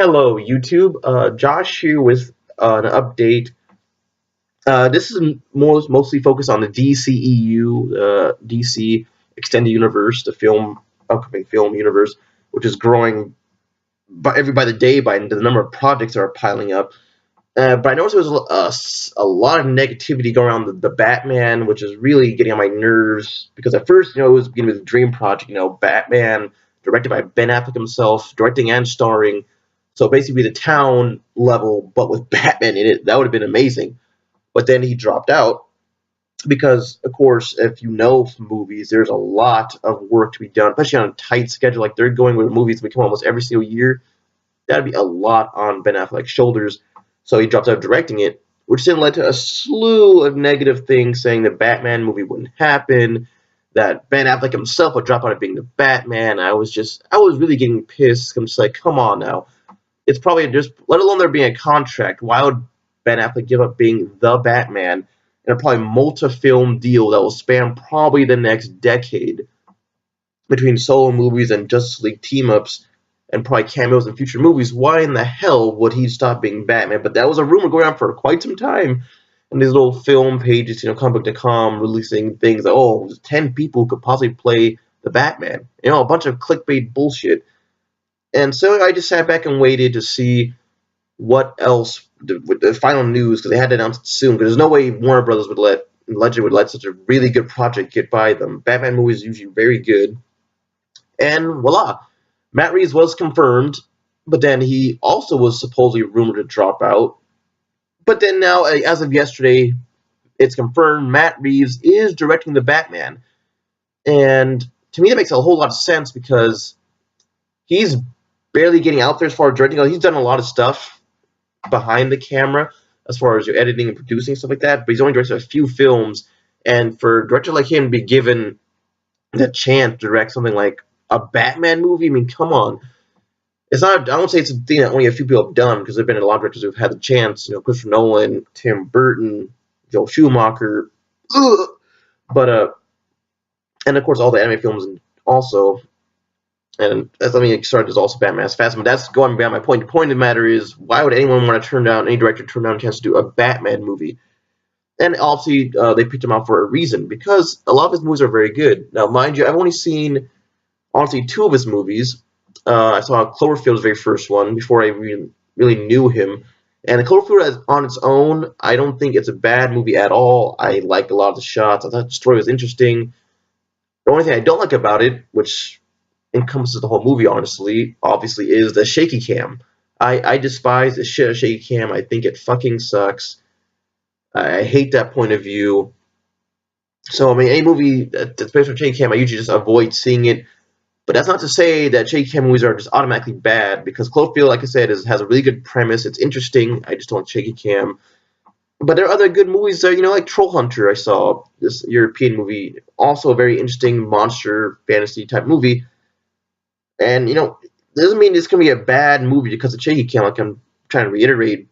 Hello, YouTube. Josh here with an update. This is mostly focused on the DCEU, DC Extended Universe, the upcoming film universe, which is growing by the day by the number of projects that are piling up. But I noticed there was a lot of negativity going around the Batman, which is really getting on my nerves because at first, it was beginning with a dream project, Batman directed by Ben Affleck himself, directing and starring. So basically the town level, but with Batman in it. That would have been amazing. But then he dropped out because, of course, if you know from movies, there's a lot of work to be done, especially on a tight schedule. Like they're going with movies that come almost every single year. That'd be a lot on Ben Affleck's shoulders. So he dropped out of directing it, which then led to a slew of negative things saying the Batman movie wouldn't happen, that Ben Affleck himself would drop out of being the Batman. I was really getting pissed. I'm just like, come on now. It's probably just, let alone there being a contract, why would Ben Affleck give up being the Batman in a probably multi-film deal that will span probably the next decade between solo movies and Justice League team-ups and probably cameos in future movies? Why in the hell would he stop being Batman? But that was a rumor going on for quite some time. And these little film pages, comicbook.com, releasing things that, 10 people could possibly play the Batman. A bunch of clickbait bullshit. And so I just sat back and waited to see what else with the final news, because they had to announce it soon. Because there's no way Warner Brothers Legend would let such a really good project get by them. Batman movies are usually very good, and voila, Matt Reeves was confirmed. But then he also was supposedly rumored to drop out. But then now, as of yesterday, it's confirmed Matt Reeves is directing the Batman, and to me that makes a whole lot of sense because he's barely getting out there as far as directing. He's done a lot of stuff behind the camera as far as your editing and producing stuff like that, but he's only directed a few films. And for a director like him to be given the chance to direct something like a Batman movie, I mean, come on. It's not. I don't say it's a thing that only a few people have done, because there've been a lot of directors who've had the chance. Christopher Nolan, Tim Burton, Joel Schumacher, but and of course all the anime films also. And let me start, is also Batman as fast, but that's going beyond my point. The point of the matter is, why would any director turn down a chance to do a Batman movie? And obviously, they picked him out for a reason, because a lot of his movies are very good. Now, mind you, I've only seen, honestly, two of his movies. I saw Cloverfield's very first one before I really knew him. And Cloverfield on its own, I don't think it's a bad movie at all. I liked a lot of the shots. I thought the story was interesting. The only thing I don't like about it, which encompasses the whole movie, honestly, obviously, is the shaky cam. I despise the shit of shaky cam. I think it fucking sucks. I hate that point of view. So, I mean, any movie that's based on shaky cam, I usually just avoid seeing it. But that's not to say that shaky cam movies are just automatically bad, because Cloverfield, like I said, has a really good premise. It's interesting. I just don't like shaky cam. But there are other good movies there, like Troll Hunter. I saw this European movie, also a very interesting monster fantasy type movie. And, doesn't mean it's going to be a bad movie because of shaky cam, like I'm trying to reiterate.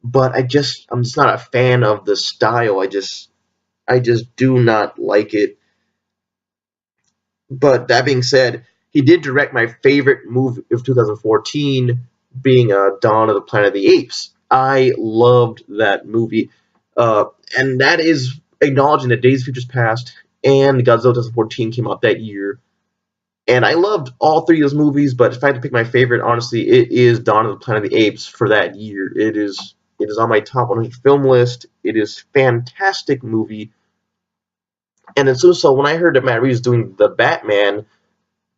But I'm just not a fan of the style. I just do not like it. But that being said, he did direct my favorite movie of 2014, being Dawn of the Planet of the Apes. I loved that movie. And that is acknowledging that Days of Futures Past and Godzilla 2014 came out that year. And I loved all three of those movies, but if I had to pick my favorite, honestly, it is Dawn of the Planet of the Apes for that year. It is on my top 100 film list. It is a fantastic movie. And then so when I heard that Matt Reeves is doing the Batman,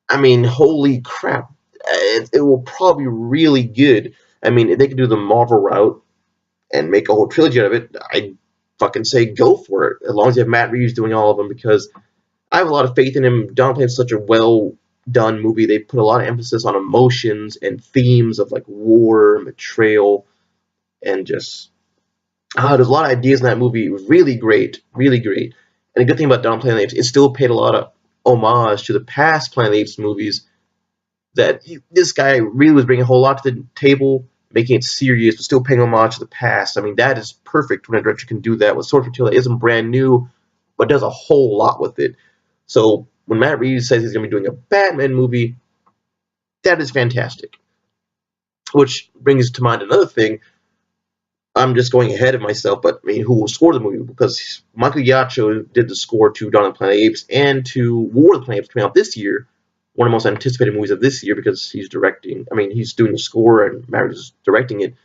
I mean, holy crap. It will probably be really good. I mean, if they could do the Marvel route and make a whole trilogy out of it, I'd fucking say go for it, as long as you have Matt Reeves doing all of them, because I have a lot of faith in him. Dawn is such a well-done movie. They put a lot of emphasis on emotions and themes of, like, war and betrayal, and just there's a lot of ideas in that movie. Really great, really great. And the good thing about Dawn Planet of the Apes, it still paid a lot of homage to the past Planet of the Apes movies. That this guy really was bringing a whole lot to the table, making it serious, but still paying homage to the past. I mean, that is perfect when a director can do that with Sword for Tale. That isn't brand new, but does a whole lot with it. So when Matt Reeves says he's going to be doing a Batman movie, that is fantastic. Which brings to mind another thing. I'm just going ahead of myself, but I mean, who will score the movie? Because Michael Giacchio did the score to Dawn of the Planet of the Apes and to War of the Planet of the Apes coming out this year, one of the most anticipated movies of this year because he's directing. I mean, he's doing the score and Maverick is directing it.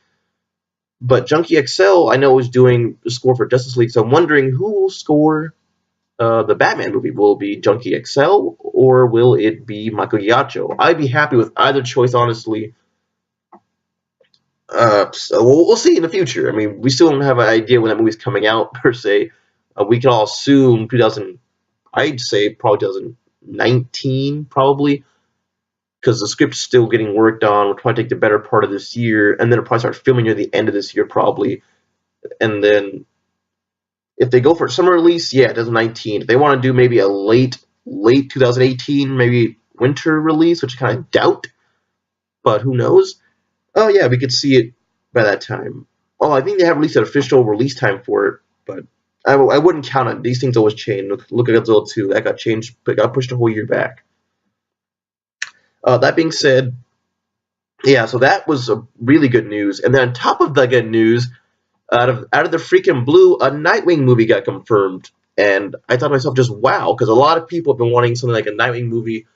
But Junkie XL, I know, is doing the score for Justice League, so I'm wondering who will score the Batman movie. Will it be Junkie XL or will it be Michael Giacchio? I'd be happy with either choice, honestly. So we'll see in the future. I mean, we still don't have an idea when that movie's coming out per se. We can all assume 2000. I'd say probably 2019, probably, because the script's still getting worked on. We'll probably take the better part of this year, and then it'll probably start filming near the end of this year, probably. And then if they go for a summer release, yeah, 2019. If they want to do maybe a late 2018, maybe winter release, which I kind of doubt, but who knows? Oh yeah, we could see it by that time. Oh, I think they have released an official release time for it, but I wouldn't count on it. These things always change. Look at Godzilla 2. That got changed, but got pushed a whole year back. That being said, yeah, so that was a really good news. And then on top of the good news, out of the freaking blue, a Nightwing movie got confirmed. And I thought to myself, just wow, because a lot of people have been wanting something like a Nightwing movie,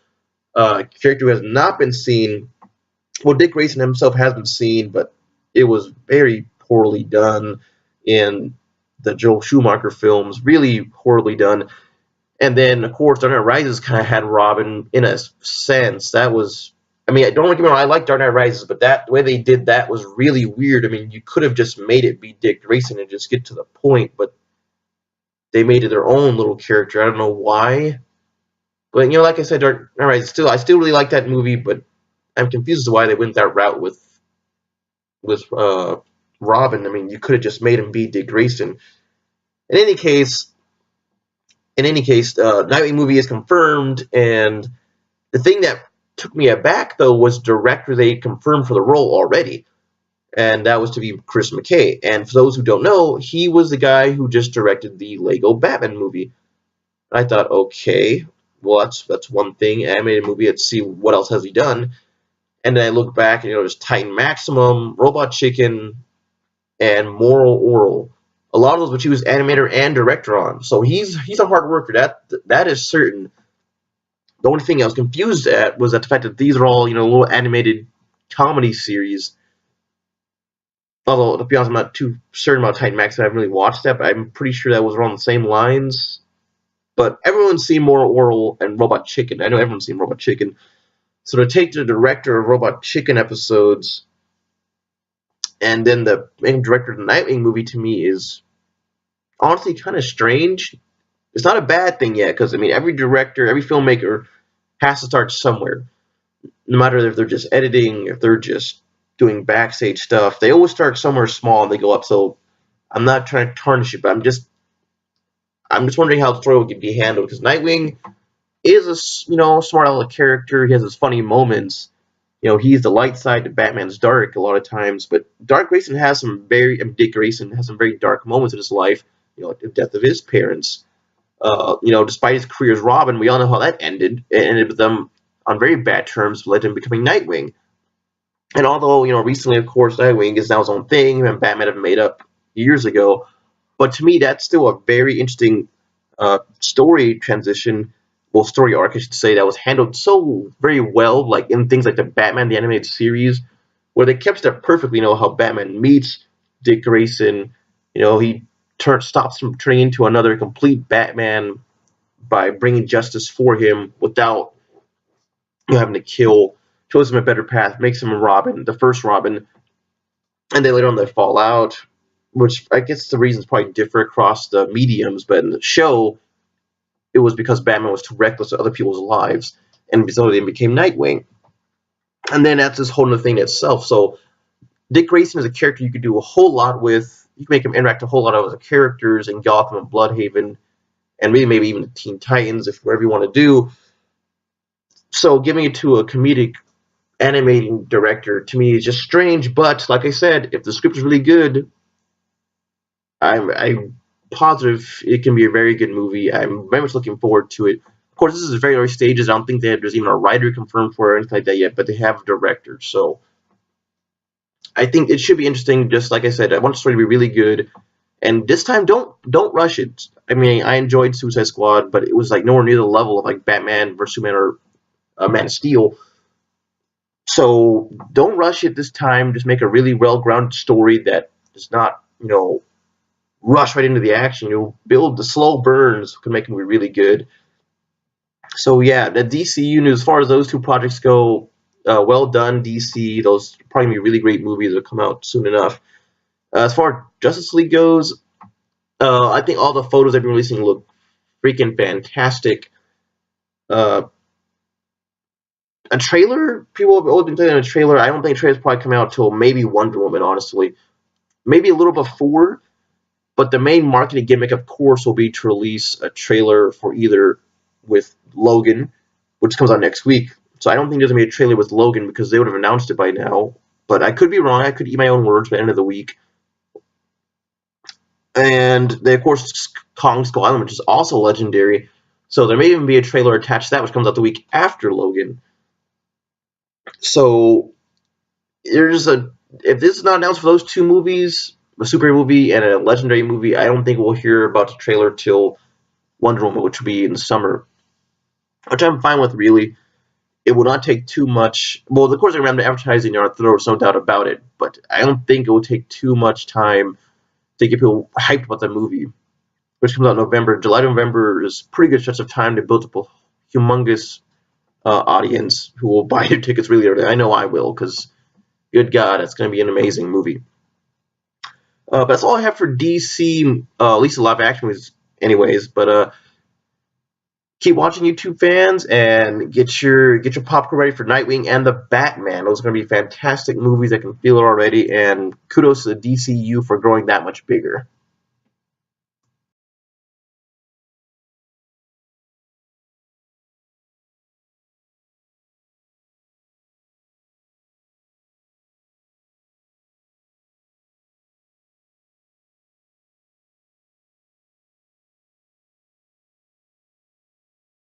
character who has not been seen. Well, Dick Grayson himself has been seen, but it was very poorly done in the Joel Schumacher films, really horribly done. And then, of course, Dark Knight Rises kind of had Robin in a sense. That was, I mean, don't get me wrong, I like Dark Knight Rises, but the way they did that was really weird. I mean, you could have just made it be Dick Grayson and just get to the point, but they made it their own little character. I don't know why. But, like I said, Dark Knight Rises, I still really like that movie, but I'm confused as to why they went that route with Robin. I mean, you could have just made him be Dick Grayson. In any case, Nightwing movie is confirmed, and the thing that took me aback, though, was director they confirmed for the role already, and that was to be Chris McKay. And for those who don't know, he was the guy who just directed the Lego Batman movie. I thought, okay, well, that's one thing, animated movie, let's see what else has he done. And then I look back, and there's Titan Maximum, Robot Chicken, and Moral Oral. A lot of those which he was animator and director on. So he's a hard worker. That is certain. The only thing I was confused at was at the fact that these are all, little animated comedy series. Although, to be honest, I'm not too certain about Titan Max. I haven't really watched that, but I'm pretty sure that was around the same lines. But everyone's seen Moral Oral and Robot Chicken. I know everyone's seen Robot Chicken. So to take the director of Robot Chicken episodes and then the main director of the Nightwing movie, to me, is honestly kind of strange. It's not a bad thing yet, because, I mean, every director, every filmmaker has to start somewhere. No matter if they're just editing, if they're just doing backstage stuff, they always start somewhere small and they go up. So I'm not trying to tarnish it, but I'm just wondering how the story could be handled, because Nightwing is a smart aleck character. He has his funny moments. He's the light side to Batman's dark a lot of times, but Dick Grayson has some very dark moments in his life. The death of his parents. Despite his career as Robin, we all know how that ended. It ended with them on very bad terms, led to him becoming Nightwing. And although, recently, of course, Nightwing is now his own thing, him and Batman have made up years ago, but to me, that's still a very interesting story transition, story arc, I should say, that was handled so very well, like in things like the Batman, the animated series, where they kept it perfectly, how Batman meets Dick Grayson, he stops from turning into another complete Batman by bringing justice for him without having to kill, shows him a better path, makes him a Robin, the first Robin, and then later on they fall out, which I guess the reasons probably differ across the mediums, but in the show, it was because Batman was too reckless with other people's lives, and so they became Nightwing. And then that's this whole other thing itself. So Dick Grayson is a character you could do a whole lot with. You can make him interact a whole lot of other characters in Gotham and Bloodhaven, and maybe even the Teen Titans, if whatever you want to do. So giving it to a comedic animating director, to me, is just strange. But like I said, if the script is really good, I'm positive it can be a very good movie. I'm very much looking forward to it. Of course, this is very early stages. I don't think there's even a writer confirmed for it or anything like that yet, but they have a director. So I think it should be interesting. Just like I said, I want the story to be really good, and this time don't rush it. I mean, I enjoyed Suicide Squad, but it was like nowhere near the level of like Batman versus Superman or Man of Steel. So don't rush it this time. Just make a really well-grounded story that does not, rush right into the action. Build the slow burns can make it really good. So yeah, the DCU news. As far as those two projects go, well done DC. Those probably gonna be really great movies that'll come out soon enough. As far as Justice League goes, I think all the photos they've been releasing look freaking fantastic. Uh, a trailer, people have always been saying a trailer. I don't think a trailer's probably coming out till maybe Wonder Woman, honestly. Maybe a little before, but the main marketing gimmick, of course, will be to release a trailer for either with Logan, which comes out next week. So I don't think there's going to be a trailer with Logan because they would have announced it by now. But I could be wrong. I could eat my own words by the end of the week. And they, of course, Kong Skull Island, which is also legendary. So there may even be a trailer attached to that, which comes out the week after Logan. So if this is not announced for those two movies, a superhero movie and a legendary movie, I don't think we'll hear about the trailer till Wonder Woman, which will be in the summer, which I'm fine with, really. It will not take too much. Well, of course, I remember advertising there, there's no doubt about it, but I don't think it will take too much time to get people hyped about the movie, which comes out in November. July to November is a pretty good stretch of time to build up a humongous audience who will buy your tickets really early. I know I will, because good God, it's going to be an amazing movie. But that's all I have for DC, at least the live action movies, anyways. But keep watching, YouTube fans, and get your popcorn ready for Nightwing and the Batman. Those are going to be fantastic movies. I can feel it already. And kudos to the DCU for growing that much bigger.